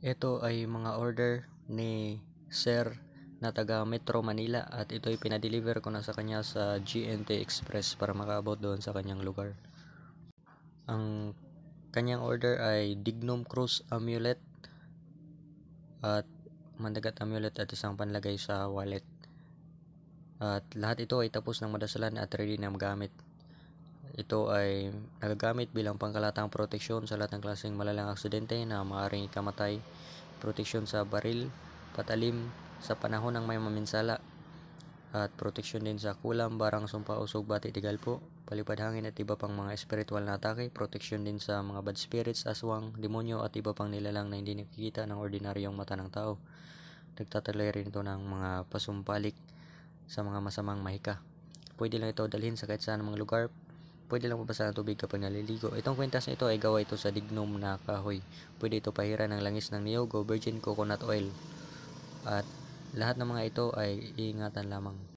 Ito ay mga order ni Sir na taga Metro Manila at ito'y pinadeliver ko na sa kanya sa GNT Express para makaabot doon sa kanyang lugar. Ang kanyang order ay Dignum Cruise Amulet at Mandagat Amulet at isang panlagay sa wallet. At lahat ito ay tapos ng madasalan at ready na magamit. Ito ay nagagamit bilang pangkalatang proteksyon sa lahat ng klaseng malalang aksidente na maaaring ikamatay, proteksyon sa baril, patalim sa panahon ng may maminsala, at proteksyon din sa kulam, barang, sumpa, usog, bati, tigalpo, palipad hangin at iba pang mga espiritual na atake, proteksyon din sa mga bad spirits, aswang, demonyo at iba pang nilalang na hindi nakikita ng ordinaryong mata ng tao. Nagtatalay rin ito ng mga pasumpalik sa mga masamang mahika. Pwede lang ito dalhin sa kahit saan mga lugar. Pwede lang mabasa ng tubig kapag naliligo. Itong kwintas na ito ay gawa ito sa dignum na kahoy. Pwede ito pahiran ng langis ng niyog o virgin coconut oil. At lahat ng mga ito ay iingatan lamang.